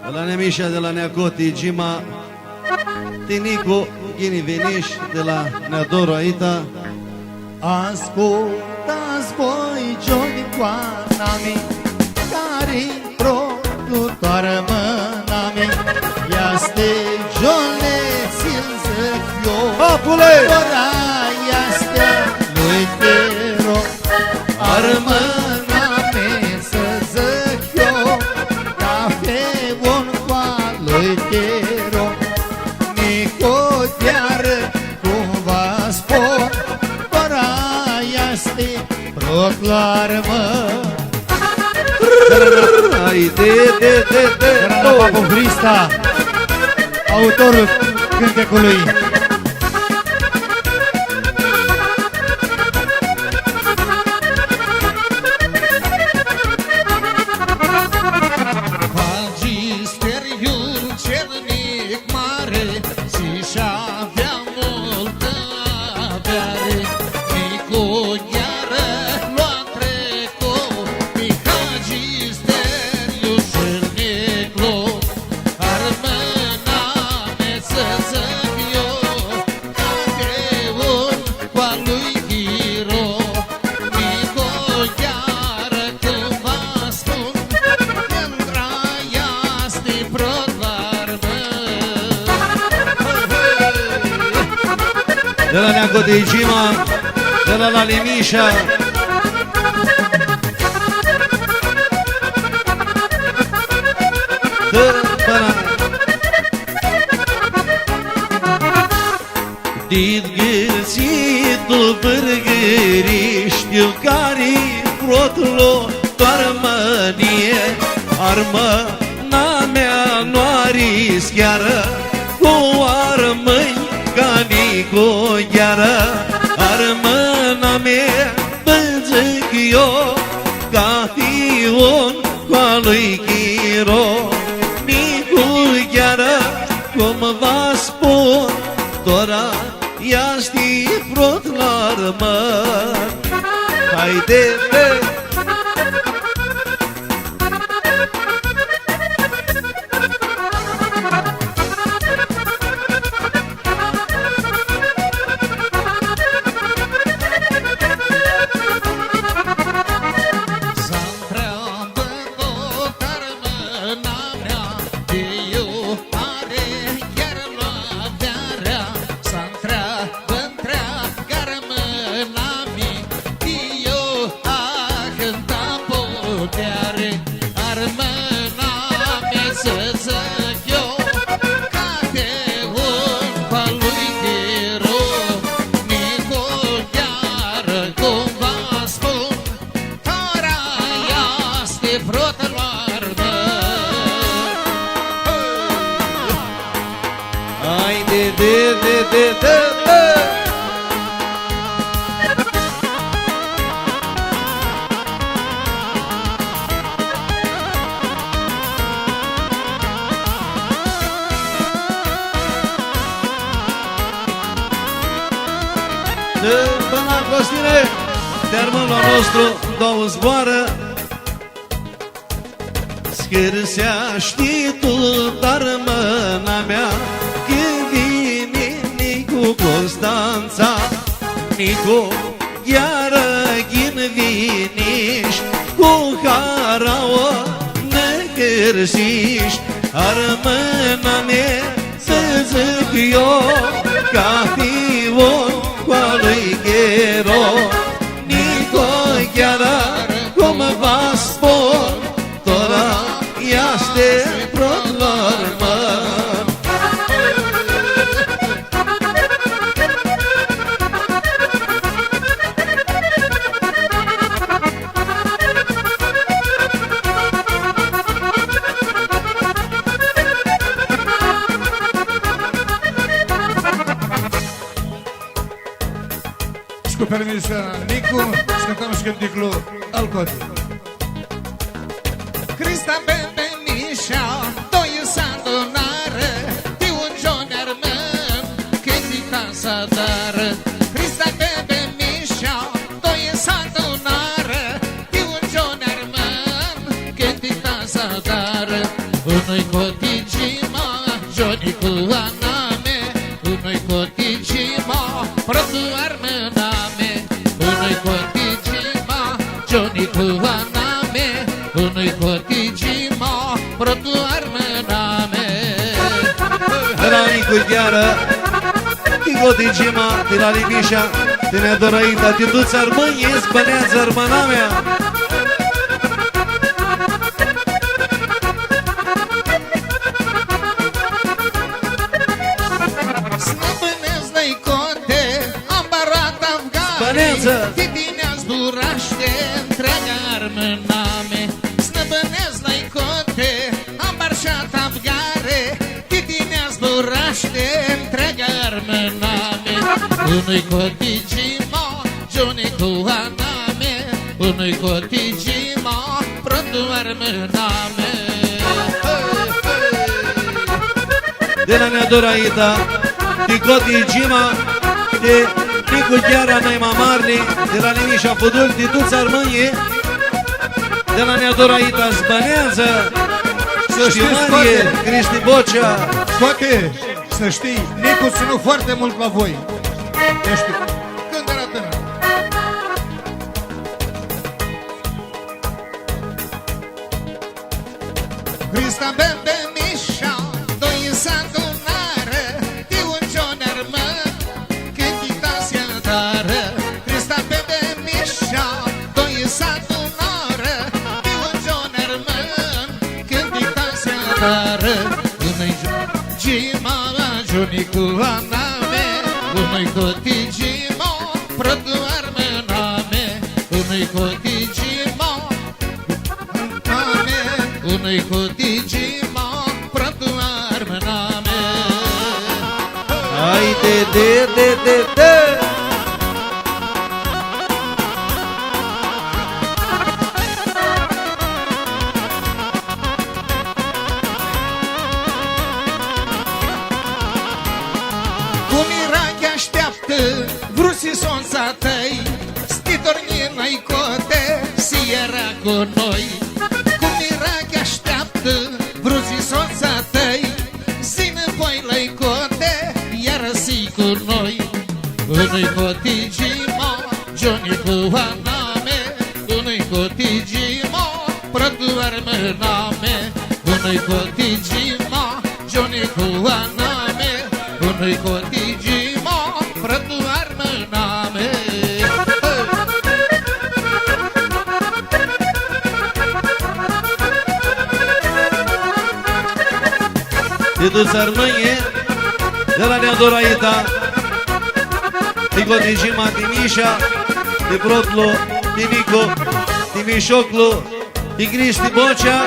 De la Nemișa, de la Neacoti, Gima, Tinico, Ghini Veniș, de la Neadoru Aita. Ascultați voi Johnny-coana mi, care-i producătoare mâna mi. Ia-ste Johnny, ți-l zic eu, ora ia-ste lui Tero. Ar mâna mi să zic eu, cafeul cu lui Tero. Nico chiar cum vă spun, este proclarmă. Ai de Era la Papu Hrista, autorul cântecului. Magisteriul cernic mare și-și avea multă avere. De la Neacoti, Gima, de la Nemișa. Din gâțitul bârgăriștiu care-i protlo toarmănie, armâna mea nu-ari schiară, cu armâni ca nico gheară. Armâna mea bălzăc eu, ca fiun cu-a lui Chiro. Nico gheară, cum vă spun, tora ia-sti prot l-armă. Haide, Până Costine, termenul nostru, două zboară. Scârsea știi tu, dar mâna mea, când vine Nicu Constanța, Nicu iară ghin viniș, cu haraua necârșiș. Ar mâna mea să zic eu, ca fiul cu-a lui Ghero. Nico chiară, cum vă spun, tora ia-ste prot-lor mă. Și cu permisiunea Nicu, să cântăm și cântecul Alcoti. Crista bebe mișa, doi s-adunară, de un joner mân, când i casa dară. Crista bebe mișa, doi s-adunară, de Protuarmâname, unui cotigima, Johnny cu aname, unui cotigima, protuarmâname. De la Nicu Gheară, din Cotigima, din la Limișa, din Nedorăita, din Duța Armânie, Spăneață Armâna mea. Snăbânez-i conte, am barat afgare, Spăneață! Titineaz duraște întreaga armâname. Snăbânez-i conte, am barat afgare, Titineaz duraște întreaga armâname. Unui cotigima, Johnny cu aname, unui cotigima, pronto armâname. De la Nedorăita, din Cotigima, de Nicu Gheara Naima Marli, de la Limișa Pudul, din Duța Armânie, de la Nedorăita Spăneață, Știmarie, Cristi Bocea. Scoate, să știi, Nicu ținut foarte mult la voi. Ești Când era tânăr. Crista bebe mișa, doi în adunare, de un joner mă, când dictația dară. Crista bebe mișa, doi în adunare, de un joner mă, când dictația dară. Unui gima, Johnny cu aname, unui cotigima, protu armâname, unui cotigima, aname, unui cotigima, protu armâname. Haide, de. Cum Irak așteaptă vrusisonța tăi, Stitornină-i cote, si era cu noi. Cum Irak așteaptă vrusisonța tăi, Zi înapoi la-i cote, iară si cu noi. Unui cotigima, Johnny cu aname, unui cotigima, protu armâname, unui cotigima, Johnny cu aname, unui cotigima, protu armâname. De Duța Armânie, de la Nedorăita, din Cotigima, din Mișa, din Protlu, din Nicu, din Mișoclu, din Cristi Bocea.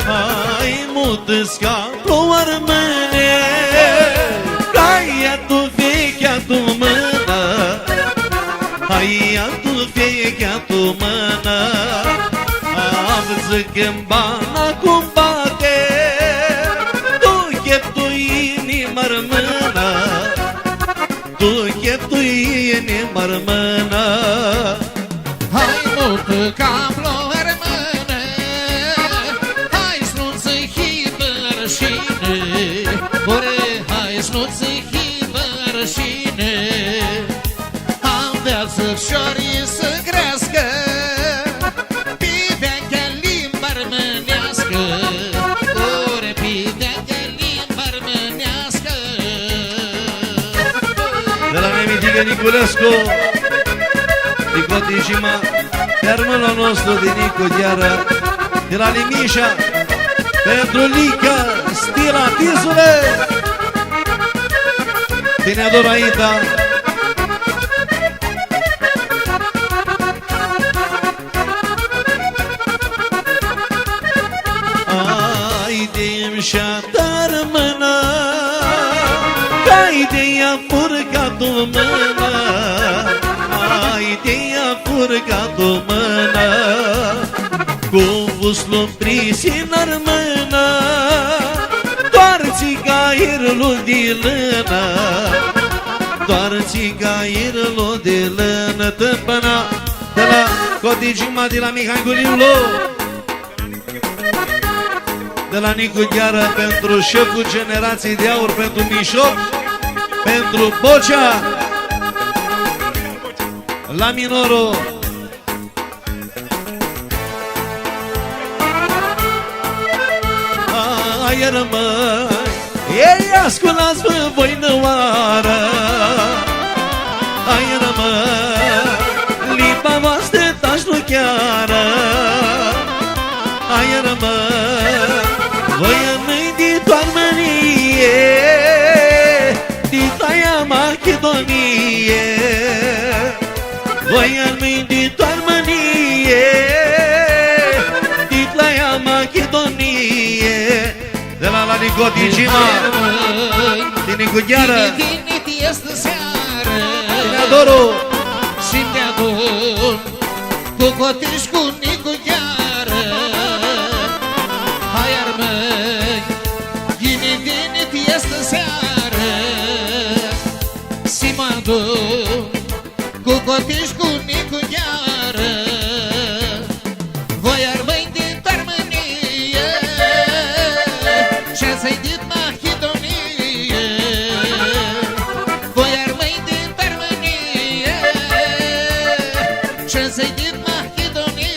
Hai mutâsca plouă mâine, caia tu vechea tu mână, hai tu vechea tu mână, am zic-mi bana cum bate, tu cheptu inima rămână, tu cheptu inima rămână. Hai mult ca plouă rămâne, hai să-ți hibărșine, ore, hai să-ți hibărșine. Am viață șorii să crească, pe vechea limba armânească, ore, pe vechea limba armânească. De la Nemitică Niculescu, din Cotigima, de armânul nostru din Nicu Gheară, de la Limișa, pentru Lica, Stila Tizule, din Nedorăita. Haide-mi și-a mână, haide-i-a furcat-o mână, haide-i-a furcat-o mână, cu vuslu prisinar mână, toarți cairul de lână, toarți cairul de lână, tâmpăna de la Cotigima, de la Mihai Guliulu, de la Nicu Gheară, pentru șeful Generației de Aur, pentru Mișoc, pentru Bocea, la minorul. Aia rămâi, ei ascultați-vă voi năoară. Aia rămâi, limba voastră taci nu chiară. Aia rămâi, voi în din toarmănie, din taia Macedonie. Voi în din toarmănie, din taia Macedonie. De la Nicoti Gima, din Nicugheară, Vine este seară din Adoru și te adun cu cotiș cu Nicugheară. Hai armăi, vine este seară și mă adun cu cotiș cu Nicugheară. Voi armăi din Armânie și-ați din Macedonie. Voi armăi din Armânie și-ați din Macedonie.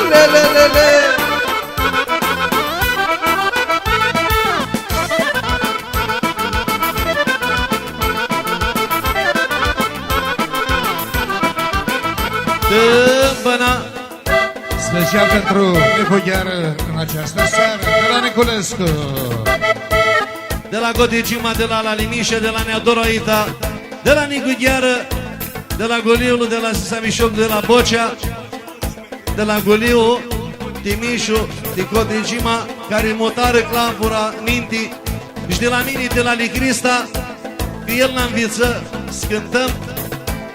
le, le, le, le. Tâmpăna. Special pentru Nicugheară în această seară, de la Niculescu. De la Gotigima, de la Limișă, de la Neadoroita, de la Nicugheară, de la Goliul, de la Samișoc, de la Bocea, de la Goliu, Timișu, de Gotigima, care mutară clampura Ninti, și de la mine, de la Licrista, că el n-am viță, scântăm,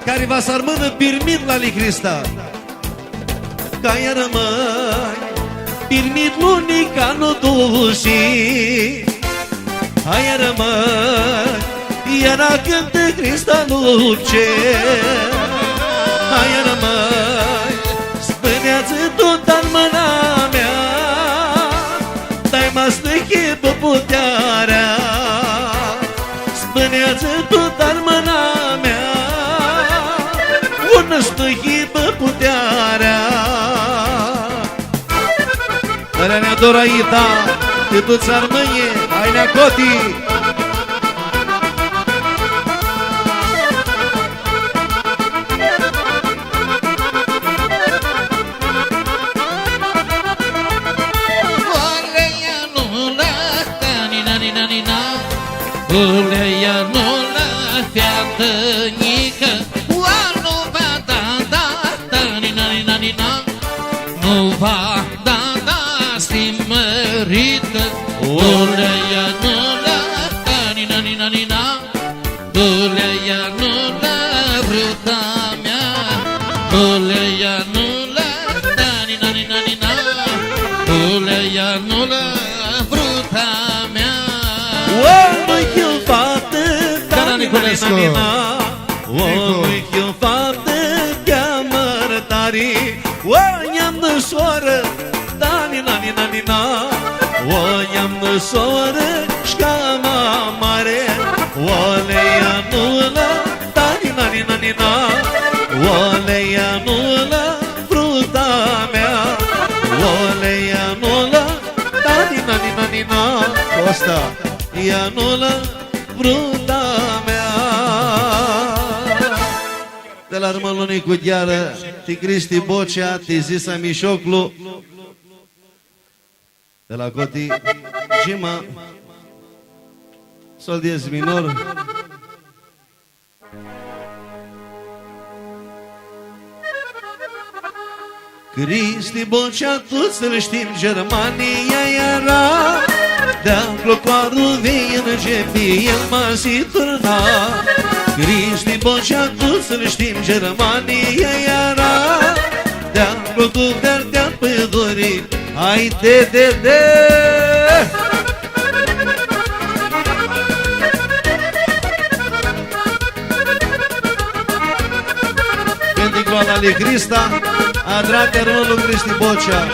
care va să rămână pirmit la Licrista. Ca ea rămâi, pirmit lunica nu duși. Aia rămâi, era cântă Crista Luce. Aia rămâi, spâneați tot în mâna mea, dai mă stăche pe putearea. Spâneați tot în mâna mea, ună stăche pe putearea. Dar ne adoraita, de toți armâie, ai Neacoti. Uleia nu la fiatănică, nu va da, nina, nu va da, stimărită. Uleia nu la nina, uleia nu la vruta mea, uleia nu la nina, uleia nu la vruta mea. Omul fată, la Niculescu. omul fată, cheamă rătarii. O, i-am de soră, da, nina, o, i-am de soră, șcama mare. O, le-ia nu-la, da, nina, o, le-ia nu-la, fruta mea. O, le-ia nu-la, da, nina, Costa. Ea nu-la vruta mea. De la Râmălul Nicugheară, ti Cristi Bocea, ti Zisa Mișoclu. De la Coti Gima, sol diez minor. Cristi Bocea, tu să-l știm, Germania era. De-am clopoarul vei în gepi, el m-a si turna. Cristi Bocea, tu să-l știm, Germania era. De-am clopoarul verdea pădurii, hai de. Când icoana lui Crista, adrate Râmălul Cristi Bocea.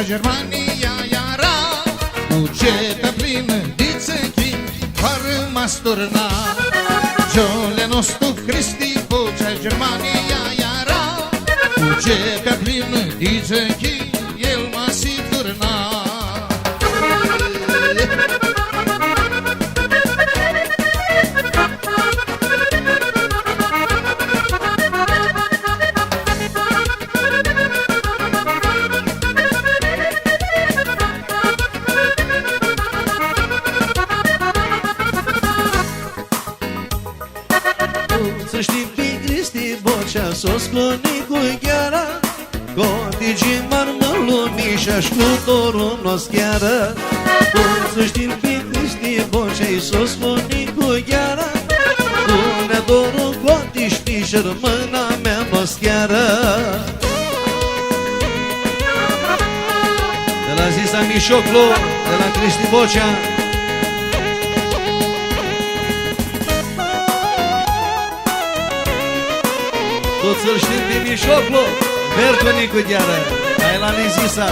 Germania iara Bugeta plină de țăchi Fără masturna Giole nostru Cristi Vocea Germania iara Bugeta plină de țăchi El m-a si turna Să știi pe Cristi Bocea S-o skloni cu gheara Cotigii marmă lumișa Șcutorul n-o schiară Să știi pe Cristi Bocea S-o skloni cu ghearaUne dorul cotiși pișăr Mâna mea n-o schiară De la Zisa Mișoclu De la Cristi Bocea Toți îl știm pe Mișoclu Verconicu gheară Hai la Lizisa